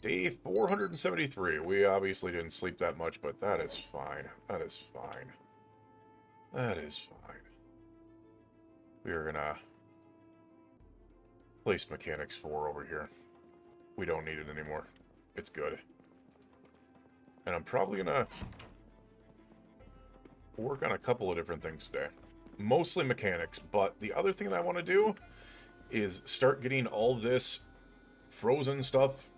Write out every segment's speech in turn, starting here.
Day 473. We obviously didn't sleep that much, but that is fine. That is fine. That is fine. We are gonna place Mechanics 4 over here. We don't need it anymore. It's good. And I'm probably gonna work on a couple of different things today. Mostly mechanics, but the other thing that I want to do is start getting all this frozen stuff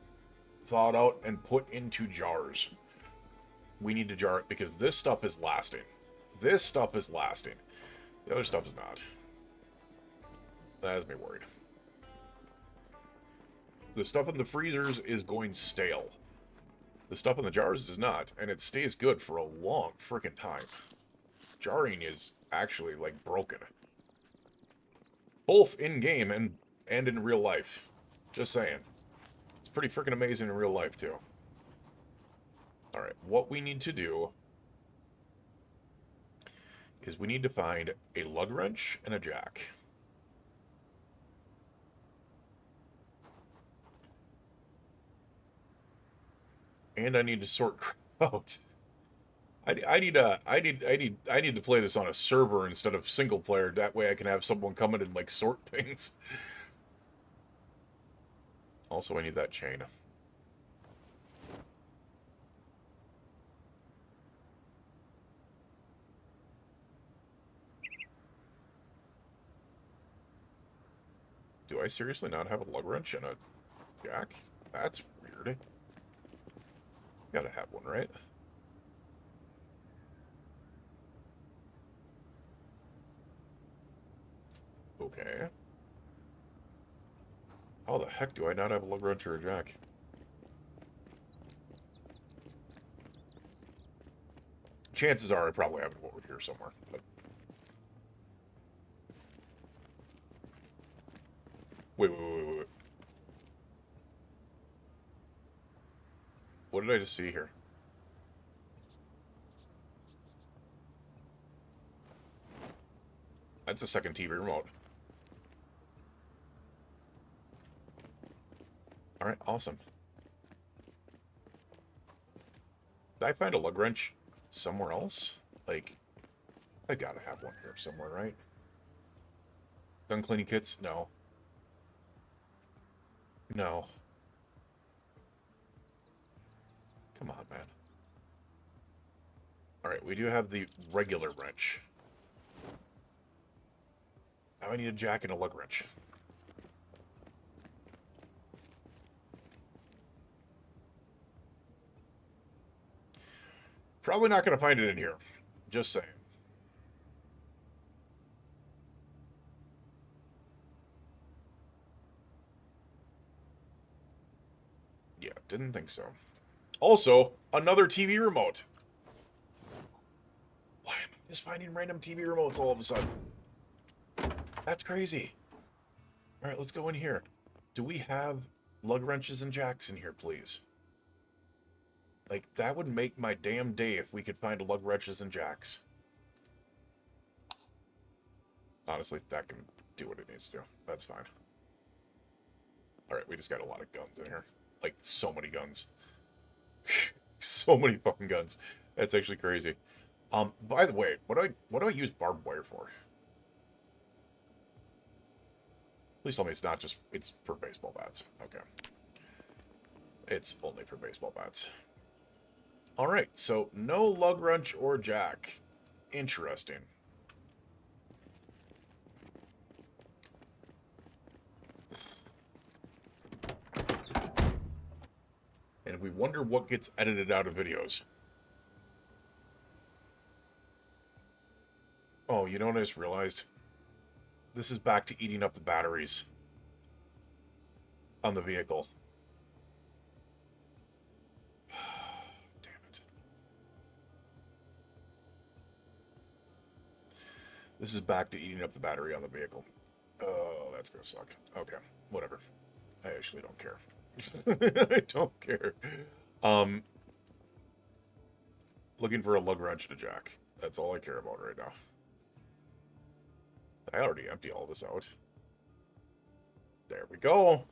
thawed out and put into jars. We need to jar it because this stuff is lasting. This stuff is lasting. The other stuff is not. That has me worried. The stuff in the freezers is going stale. The stuff in the jars does not, and it stays good for a long freaking time. Jarring is actually, like, broken. Both in-game and in real life. Just saying. It's pretty freaking amazing in real life, too. Alright, what we need to do is we need to find a lug wrench and a jack. And I need to sort crap out. I need to play this on a server instead of single player. That way I can have someone come in and like sort things. Also, I need that chain. Do I seriously not have a lug wrench and a jack? That's weird. Gotta have one, right? Okay. How the heck do I not have a lug wrench or a jack? Chances are I probably have it over here somewhere. But... Wait. What did I just see here? That's a second TV remote. Alright, awesome. Did I find a lug wrench somewhere else? Like, I gotta have one here somewhere, right? Gun cleaning kits? No. No. Come on, man. Alright, we do have the regular wrench. Now I need a jack and a lug wrench. Probably not going to find it in here. Just saying. Yeah, didn't think so. Also, another TV remote. Why am I just finding random TV remotes all of a sudden? That's crazy. Alright, let's go in here. Do we have lug wrenches and jacks in here, please? Like, that would make my damn day if we could find lug wrenches and jacks. Honestly, that can do what it needs to do. That's fine. Alright, we just got a lot of guns in here. Like, so many guns. So many fucking guns. That's actually crazy. By the way, what do I use barbed wire for? Please tell me it's not just... It's for baseball bats. Okay. It's only for baseball bats. Alright, so no lug wrench or jack. Interesting. And we wonder what gets edited out of videos. Oh, you know what I just realized? This is back to eating up the batteries on the vehicle. This is back to eating up the battery on the vehicle. Oh, that's gonna suck. Okay, whatever. I actually don't care. I don't care. Looking for a lug wrench and a jack. That's all I care about right now. I already emptied all this out. There we go.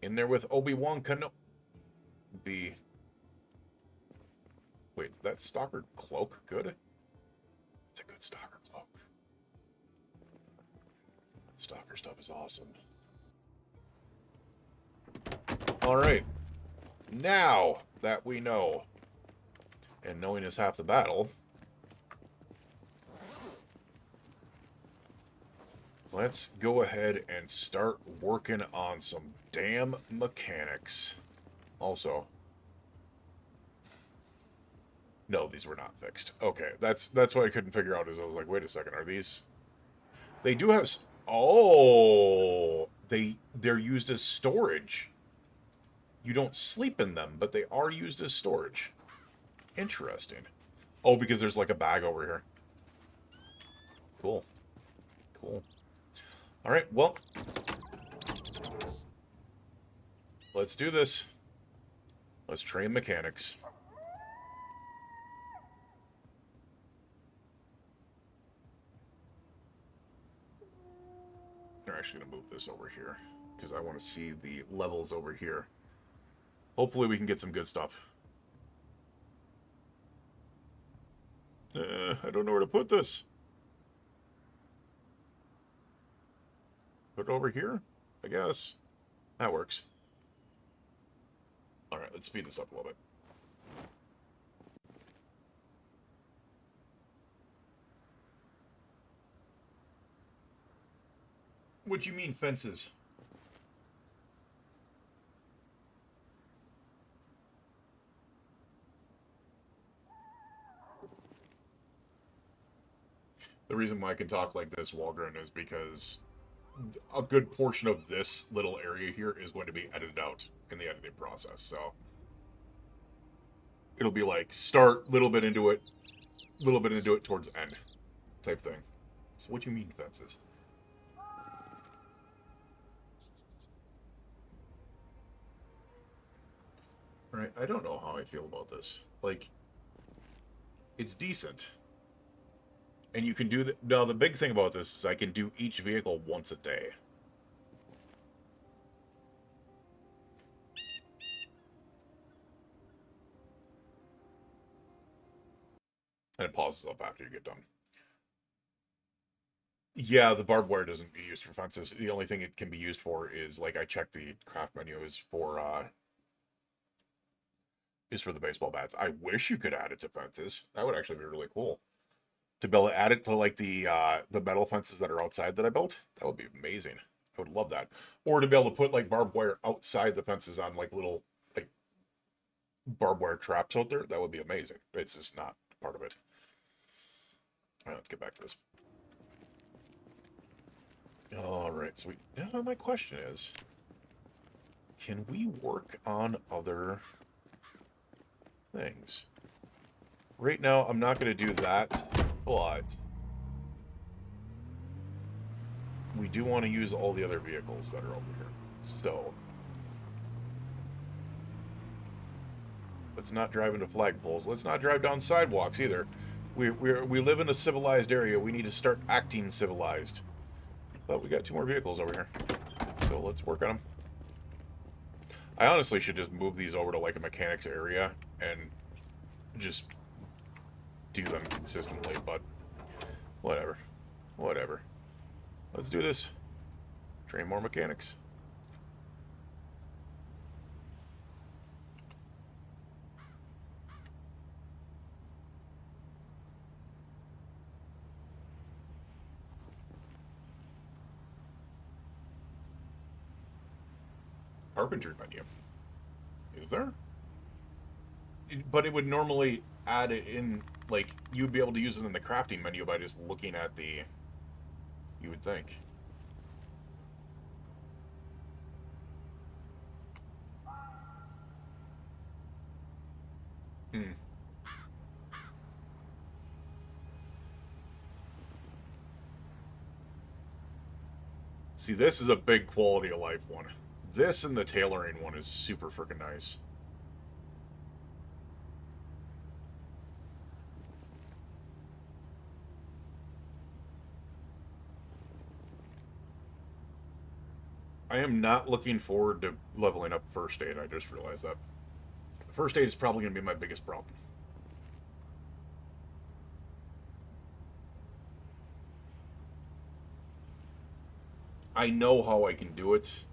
In there with Obi-Wan Kenobi. Wait, that stalker cloak good? It's a good stalker cloak. Stalker stuff is awesome. Alright. Now that we know, and knowing is half the battle, let's go ahead and start working on some damn mechanics. Also, no, these were not fixed. Okay, that's what I couldn't figure out. Is I was like, wait a second, are these? They do have. Oh, they're used as storage. You don't sleep in them, but they are used as storage. Interesting. Oh, because there's like a bag over here. Cool. Cool. All right, well, let's do this. Let's train mechanics. I'm actually going to move this over here because I want to see the levels over here. Hopefully we can get some good stuff. I don't know where to put this. Put it over here, I guess. That works. All right, let's speed this up a little bit. What do you mean, fences? The reason why I can talk like this, Walgren, is because a good portion of this little area here is going to be edited out in the editing process. So it'll be like start, little bit into it towards end type thing. So what do you mean, fences? Right, I don't know how I feel about this. Like, it's decent. And you can do that. Now, the big thing about this is I can do each vehicle once a day. And it pauses up after you get done. Yeah, the barbed wire doesn't be used for fences. The only thing it can be used for is, like, I checked the craft menu is for the baseball bats. I wish you could add it to fences. That would actually be really cool. To be able to add it to like the metal fences that are outside that I built, that would be amazing. I would love that. Or to be able to put like barbed wire outside the fences on like little like barbed wire traps out there, that would be amazing. It's just not part of it. All right, let's get back to this. All right, so my question is, can we work on other things? Right now, I'm not going to do that, but we do want to use all the other vehicles that are over here. So let's not drive into flagpoles. Let's not drive down sidewalks either. We live in a civilized area. We need to start acting civilized. But we got 2 more vehicles over here, so let's work on them. I honestly should just move these over to like a mechanics area and just do them consistently, but whatever. Whatever. Let's do this. Train more mechanics. Carpenter menu. Is there? But it would normally add it in, like, you'd be able to use it in the crafting menu by just looking at the... You would think. Hmm. See, this is a big quality of life one. This and the tailoring one is super freaking nice. I am not looking forward to leveling up first aid. I just realized that. First aid is probably going to be my biggest problem. I know how I can do it.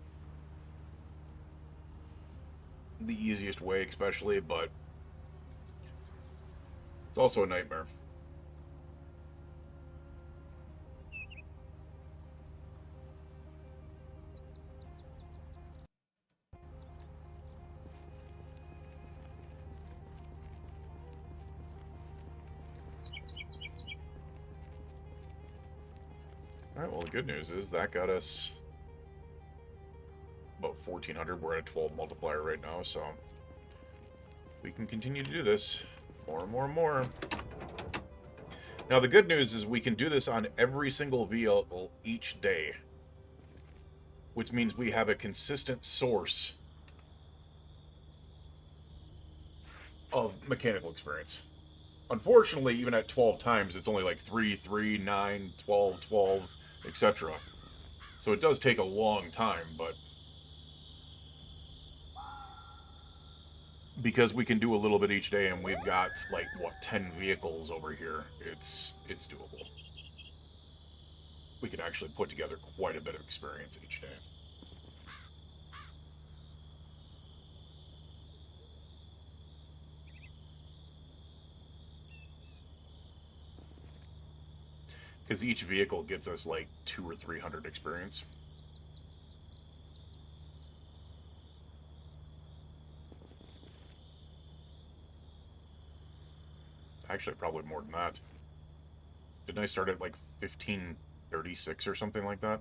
The easiest way, especially, but it's also a nightmare. Alright, well, the good news is that got us about 1,400. We're at a 12 multiplier right now, so we can continue to do this. More and more and more. Now, the good news is we can do this on every single vehicle each day, which means we have a consistent source of mechanical experience. Unfortunately, even at 12 times, it's only like 3, 3, 9, 12, 12, etc. So it does take a long time, but because we can do a little bit each day and we've got like what 10 vehicles over here, it's doable. We can actually put together quite a bit of experience each day. Because each vehicle gets us like 200 or 300 experience. Actually, probably more than that. Didn't I start at like 1536 or something like that?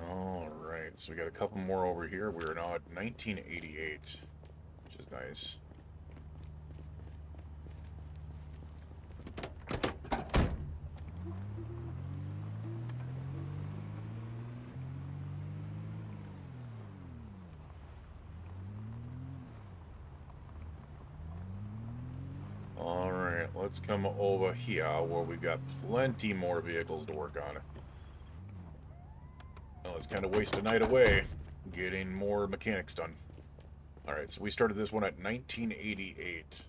Alright, so we got a couple more over here. We're now at 1988, which is nice. Alright, let's come over here where we've got plenty more vehicles to work on. Well, let's kind of waste a night away getting more mechanics done. Alright, so we started this one at 1988.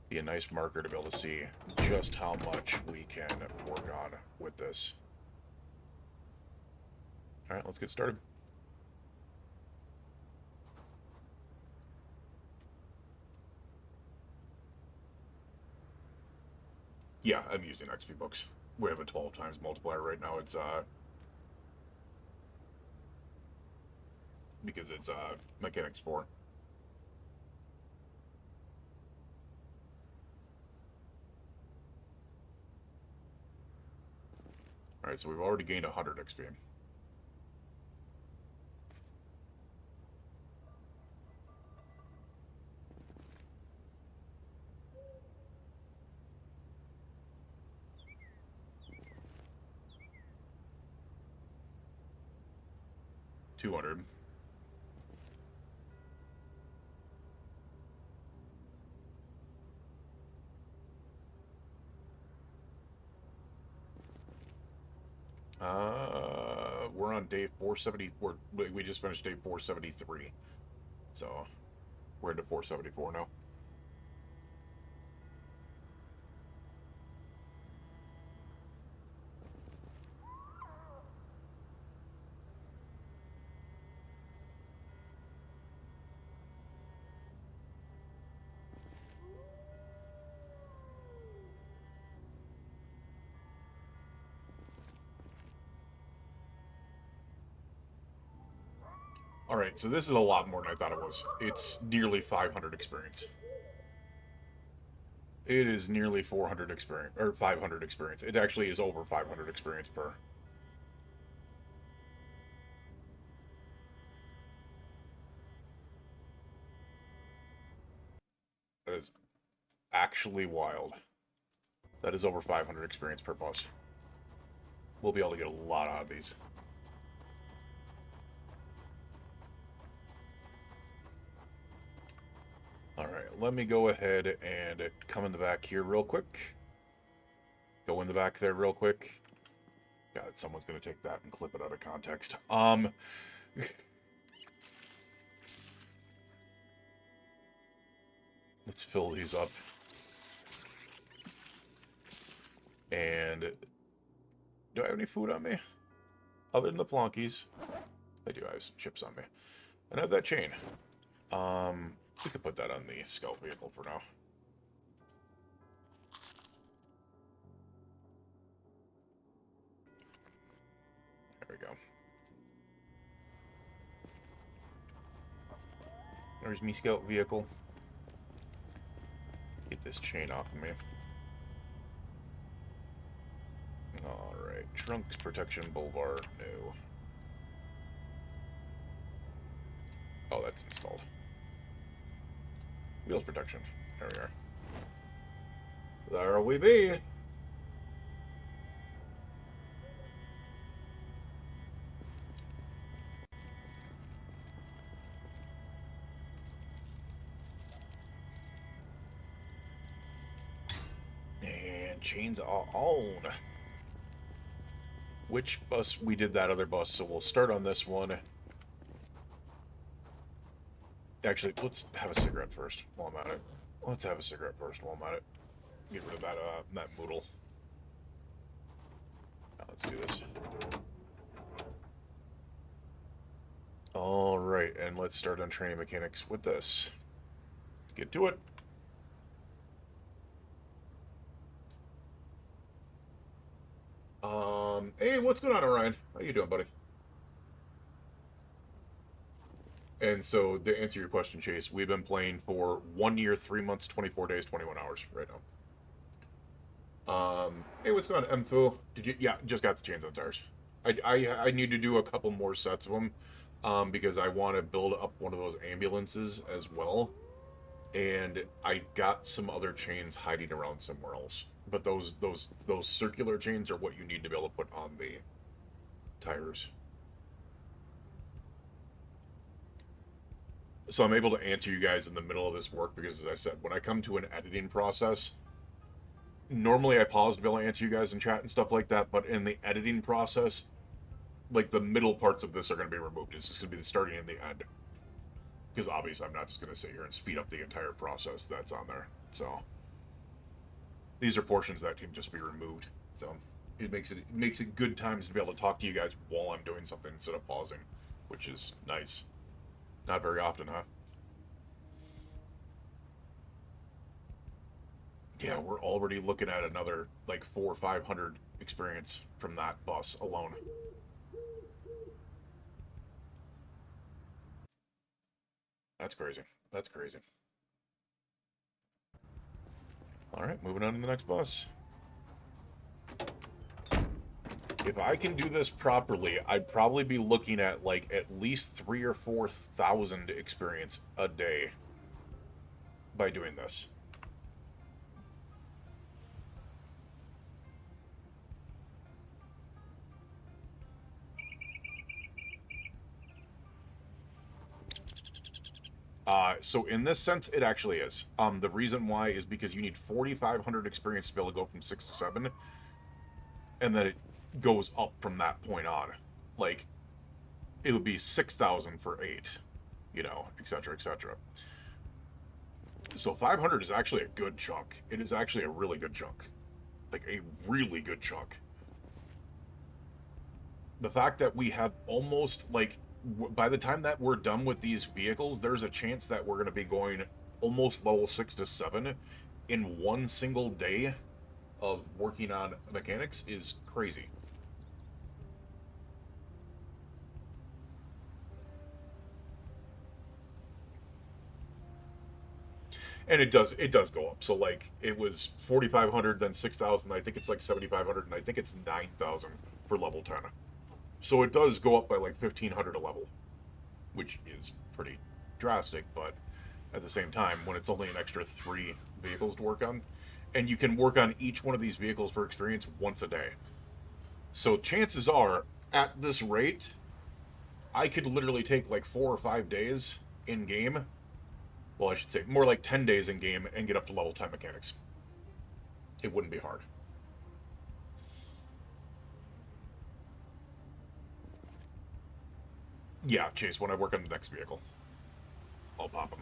Be a nice marker to be able to see just how much we can work on with this. Alright, let's get started. Yeah, I'm using XP books. We have a 12 times multiplier right now. It's because it's mechanics 4. Alright, so we've already gained 100 XP. $200. We're on day 470. We just finished day 473. So, we're into 474 now. Alright, so this is a lot more than I thought it was. It's nearly 500 experience. It is nearly 400 experience, or 500 experience. It actually is over 500 experience per. That is actually wild. That is over 500 experience per bus. We'll be able to get a lot out of these. Alright, let me go ahead and come in the back here real quick. Go in the back there real quick. God, someone's going to take that and clip it out of context. Let's fill these up. And do I have any food on me? Other than the plonkies. I do have some chips on me. And I have that chain. We could put that on the scout vehicle for now. There we go. There's me scout vehicle. Get this chain off of me. Alright, trunks protection bull bar, no. Oh, that's installed. Wheels protection, there we are. There we be! And chains are on. Which bus? We did that other bus, so we'll start on this one. Actually, let's have a cigarette first while I'm at it. Let's have a cigarette first while I'm at it. Get rid of that moodle. Now let's do this. Alright, and let's start on training mechanics with this. Let's get to it. Hey, what's going on, Orion? How you doing, buddy? And so, to answer your question, Chase, we've been playing for 1 year, 3 months, 24 days, 21 hours right now. Hey, what's going on, MFU? Did you? Yeah, just got the chains on tires. I need to do a couple more sets of them, because I want to build up one of those ambulances as well. And I got some other chains hiding around somewhere else. But those circular chains are what you need to be able to put on the tires. So I'm able to answer you guys in the middle of this work because, as I said, when I come to an editing process, normally I pause to be able to answer you guys in chat and stuff like that, but in the editing process, like, the middle parts of this are going to be removed. It's just going to be the starting and the end. Because obviously I'm not just going to sit here and speed up the entire process that's on there. So these are portions that can just be removed. So it makes it good times to be able to talk to you guys while I'm doing something instead of pausing, which is nice. Not very often, huh? Yeah, we're already looking at another like 400 or 500 experience from that bus alone. That's crazy. That's crazy. Alright, moving on to the next bus. If I can do this properly, I'd probably be looking at like at least 3,000 or 4,000 experience a day by doing this. So in this sense, it actually is. The reason why is because you need 4,500 experience to be able to go from 6 to 7, and then it goes up from that point on. Like, it would be 6,000 for 8, you know, etc., etc. So 500 is actually a good chunk. It is actually a really good chunk. Like, a really good chunk. The fact that we have almost, like, by the time that we're done with these vehicles, there's a chance that we're going to be going almost level 6 to 7 in one single day of working on mechanics is crazy. And it does go up. So like it was 4,500, then 6,000. I think it's like 7,500, and I think it's 9,000 for level 10. So it does go up by like 1,500 a level, which is pretty drastic. But at the same time, when it's only an extra 3 vehicles to work on, and you can work on each one of these vehicles for experience once a day. So chances are, at this rate, I could literally take like 4 or 5 days in game. Well, I should say more like 10 days in game and get up to level 10 mechanics. It wouldn't be hard. Yeah, Chase, when I work on the next vehicle, I'll pop them.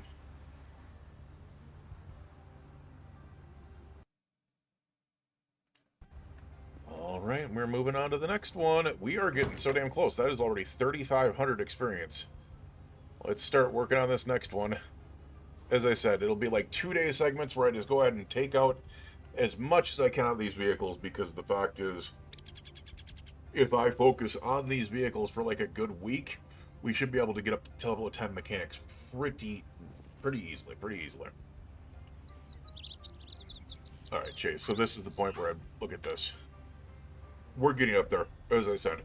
All right, we're moving on to the next one. We are getting so damn close. That is already 3,500 experience. Let's start working on this next one. As I said, it'll be like 2-day segments where I just go ahead and take out as much as I can of these vehicles, because the fact is, if I focus on these vehicles for like a good week, we should be able to get up to level 10 mechanics pretty easily. All right, Chase, so this is the point where I look at this. We're getting up there, as I said.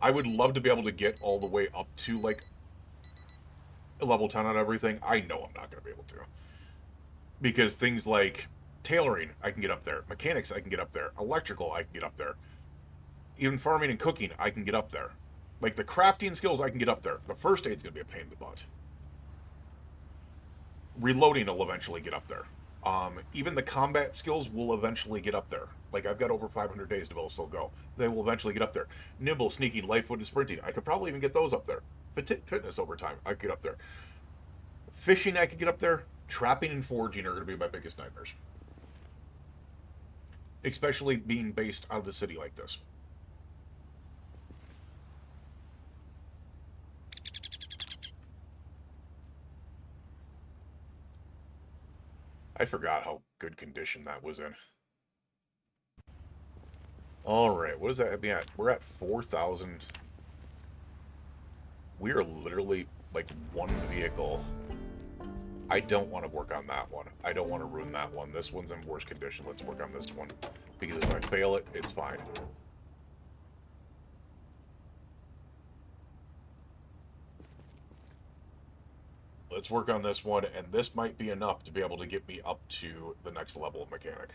I would love to be able to get all the way up to like level 10 on everything. I know I'm not going to be able to. Because things like tailoring, I can get up there. Mechanics, I can get up there. Electrical, I can get up there. Even farming and cooking, I can get up there. Like the crafting skills, I can get up there. The first aid's going to be a pain in the butt. Reloading will eventually get up there. Even the combat skills will eventually get up there. Like, I've got over 500 days to be able to still go. They will eventually get up there. Nimble, sneaking, light-footed, sprinting. I could probably even get those up there. Fitness over time, I could get up there. Fishing, I could get up there. Trapping and foraging are going to be my biggest nightmares. Especially being based out of the city like this. I forgot how good condition that was in. Alright, what does that be at? We're at 4,000. We are literally like one vehicle. I don't want to work on that one. I don't want to ruin that one. This one's in worse condition. Let's work on this one. Because if I fail it, it's fine. Let's work on this one, and this might be enough to be able to get me up to the next level of mechanic.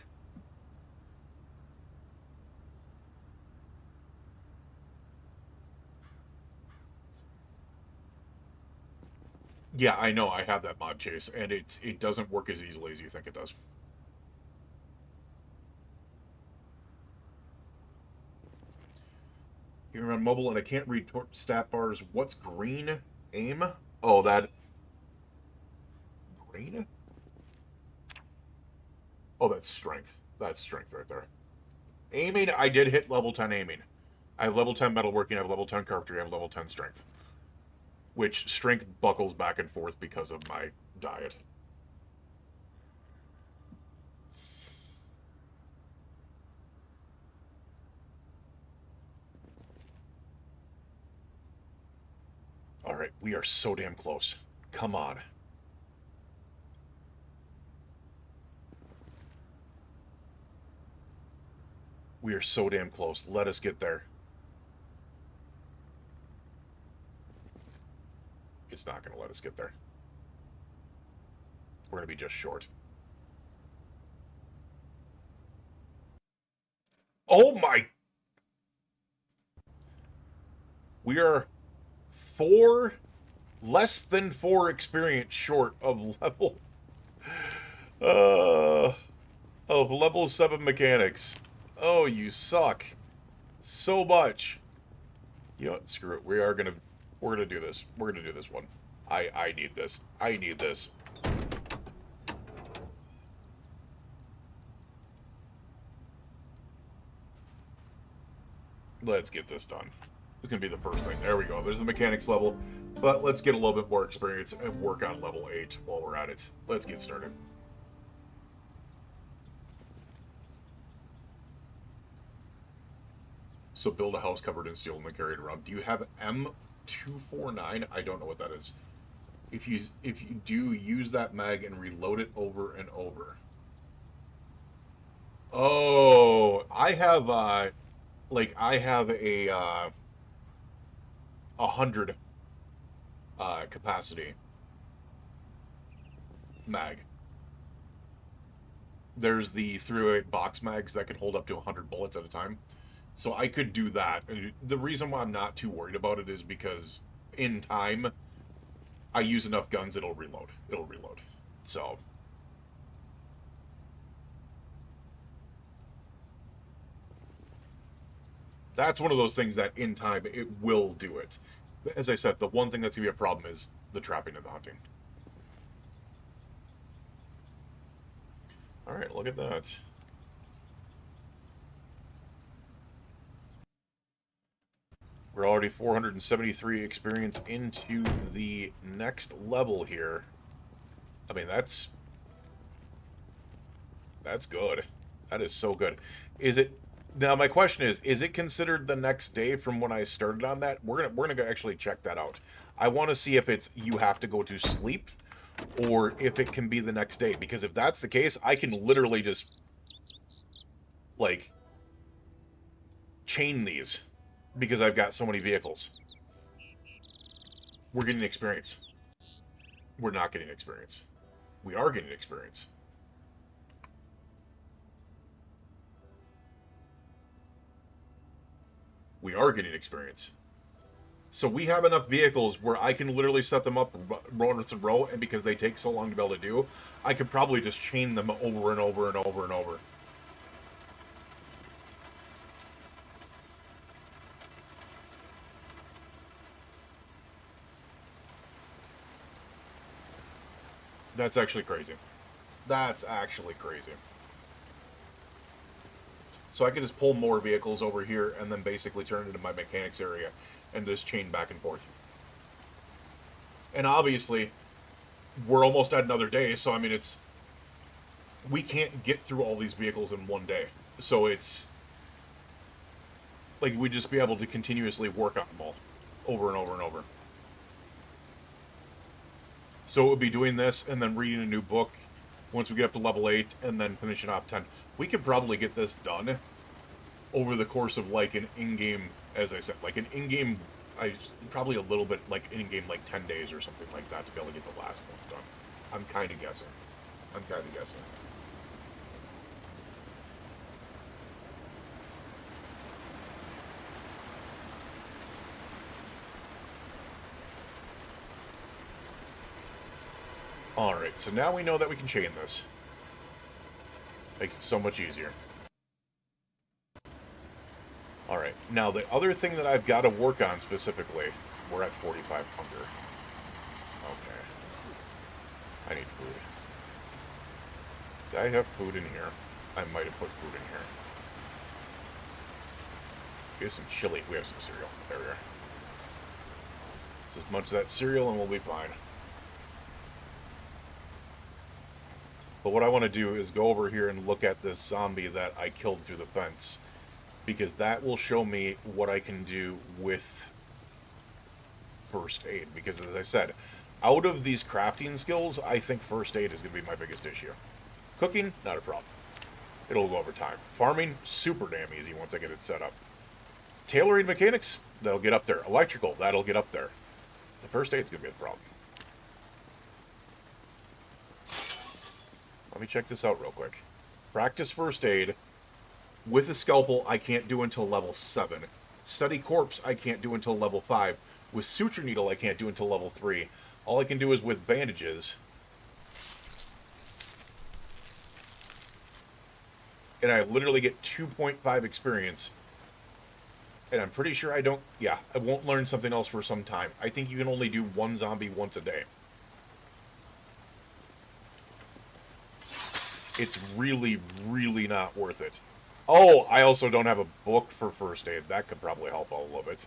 Yeah, I know, I have that mod, Chase, and it doesn't work as easily as you think it does. You're on mobile and I can't read stat bars. What's green? Aim? Oh, that... Green? Oh, that's strength. That's strength right there. Aiming, I did hit level 10 aiming. I have level 10 metalworking, I have level 10 carpentry, I have level 10 strength. Which strength buckles back and forth because of my diet. Alright, we are so damn close. Come on. We are so damn close. Let us get there. It's not going to let us get there. We're going to be just short. Oh my... We are less than 4 experience short of level... of level 7 mechanics. Oh, you suck. So much. You know what? Screw it. We're gonna do this. We're gonna do this one. I need this. I need this. Let's get this done. It's gonna be the first thing. There we go. There's the mechanics level. But let's get a little bit more experience and work on level 8 while we're at it. Let's get started. So build a house covered in steel and then carry it around. Do you have M249? I don't know what that is. If you do, use that mag and reload it over and over. Oh, I have a 100 capacity mag. there's the 308 box mags that can hold up to 100 bullets at a time. So I could do that. And the reason why I'm not too worried about it is because in time, I use enough guns, it'll reload. It'll reload. So that's one of those things that in time it will do it. As I said, the one thing that's going to be a problem is the trapping and the hunting. Alright, look at that. We're already 473 experience into the next level here. I mean, that's good. That is so good. Is it now? My question is it considered the next day from when I started on that? We're gonna actually check that out. I want to see if it's you have to go to sleep, or if it can be the next day. Because if that's the case, I can literally just like chain these because I've got so many vehicles. We're getting experience. We're not getting experience. We are getting experience. We are getting experience. So we have enough vehicles where I can literally set them up row in row, and because they take so long to be able to do, I could probably just chain them over and over and over and over. That's actually crazy. That's actually crazy. So I could just pull more vehicles over here and then basically turn it into my mechanics area and just chain back and forth. And obviously, we're almost at another day, so I mean, we can't get through all these vehicles in one day. So it's like we'd just be able to continuously work on them all over and over and over. So it would be doing this and then reading a new book once we get up to level 8 and then finishing off 10. We could probably get this done over the course of like an in-game, as I said, like an in-game, probably a little bit like in-game, like 10 days or something like that to be able to get the last one done. I'm kind of guessing. Alright, so now we know that we can chain this. Makes it so much easier. Alright, now the other thing that I've got to work on specifically, we're at 45 hunger. Okay. I need food. Did I have food in here? I might have put food in here. We have some chili. We have some cereal. There we are. Just munch that cereal and we'll be fine. But what I want to do is go over here and look at this zombie that I killed through the fence. Because that will show me what I can do with first aid. Because as I said, out of these crafting skills, I think first aid is going to be my biggest issue. Cooking, not a problem. It'll go over time. Farming, super damn easy once I get it set up. Tailoring mechanics, that'll get up there. Electrical, that'll get up there. The first aid's going to be a problem. Let me check this out real quick. Practice first aid. With a scalpel, I can't do until level 7. Study corpse, I can't do until level 5. With suture needle, I can't do until level 3. All I can do is with bandages. And I literally get 2.5 experience. And I'm pretty sure I don't... Yeah, I won't learn something else for some time. I think you can only do one zombie once a day. It's really, really not worth it. Oh, I also don't have a book for first aid. That could probably help a little bit.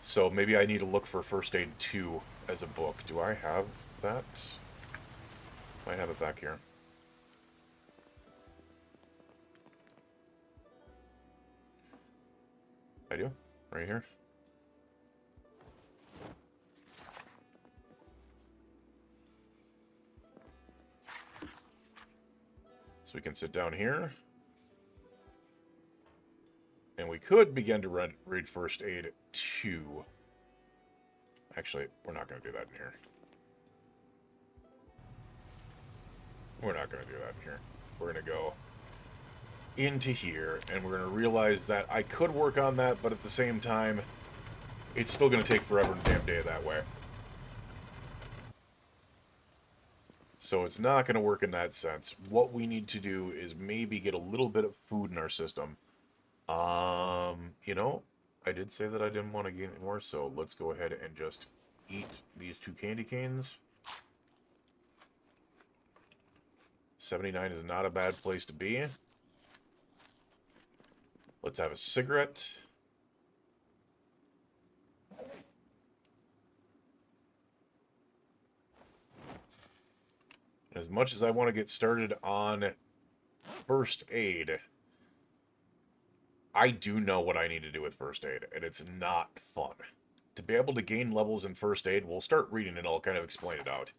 So maybe I need to look for first aid 2 as a book. Do I have that? I have it back here. I do. Right here. So we can sit down here. And we could begin to read first aid 2. Actually, we're not going to do that in here. We're not going to do that in here. we're going to go into here, and we're going to realize that I could work on that, but at the same time, it's still going to take forever and damn day that way. So it's not going to work in that sense. What we need to do is maybe get a little bit of food in our system. You know, I did say that I didn't want to gain any more, so let's go ahead and just eat these 2 candy canes. 79 is not a bad place to be. Let's have a cigarette. As much as I want to get started on first aid, I do know what I need to do with first aid, and it's not fun. To be able to gain levels in first aid, we'll start reading and I'll kind of explain it out.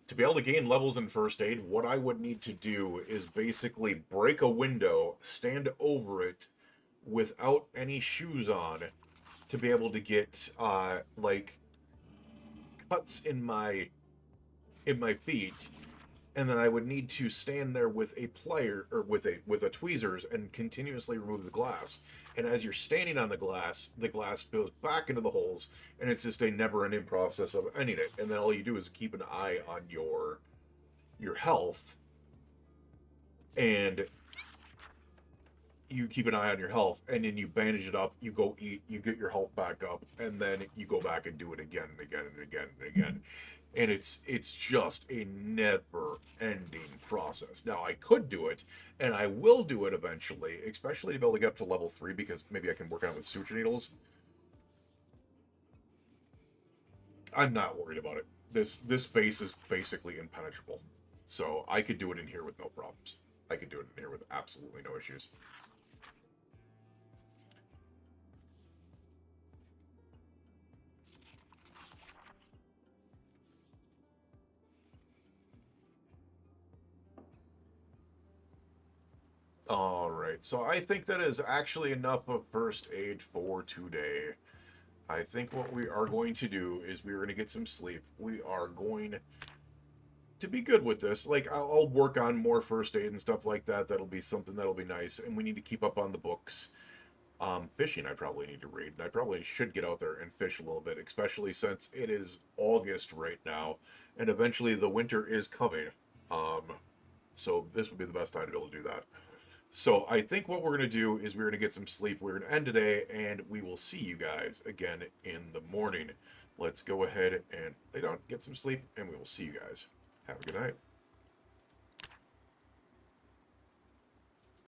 To be able to gain levels in first aid, what I would need to do is basically break a window, stand over it without any shoes on, to be able to get like cuts in my feet, and then I would need to stand there with a plier or with a tweezers and continuously remove the glass. And as you're standing on the glass goes back into the holes, and it's just a never-ending process of ending it. And then all you do is keep an eye on your health, and you keep an eye on your health, and then you bandage it up, you go eat, you get your health back up, and then you go back and do it again and again and again and again. And it's just a never-ending process. Now, I could do it, and I will do it eventually, especially to be able to get up to level 3, because maybe I can work on it with suture needles. I'm not worried about it. This base is basically impenetrable. So I could do it in here with no problems. I could do it in here with absolutely no issues. Alright, so I think that is actually enough of first aid for today. I think what we are going to do is we're going to get some sleep. We are going to be good with this. Like, I'll work on more first aid and stuff like that. That'll be something that'll be nice. And we need to keep up on the books. Fishing I probably need to read. And I probably should get out there and fish a little bit, especially since it is August right now. And eventually the winter is coming. So this would be the best time to be able to do that. So I think what we're going to do is we're going to get some sleep. We're going to end today, and we will see you guys again in the morning. Let's go ahead and lay down, get some sleep, and we will see you guys. Have a good night.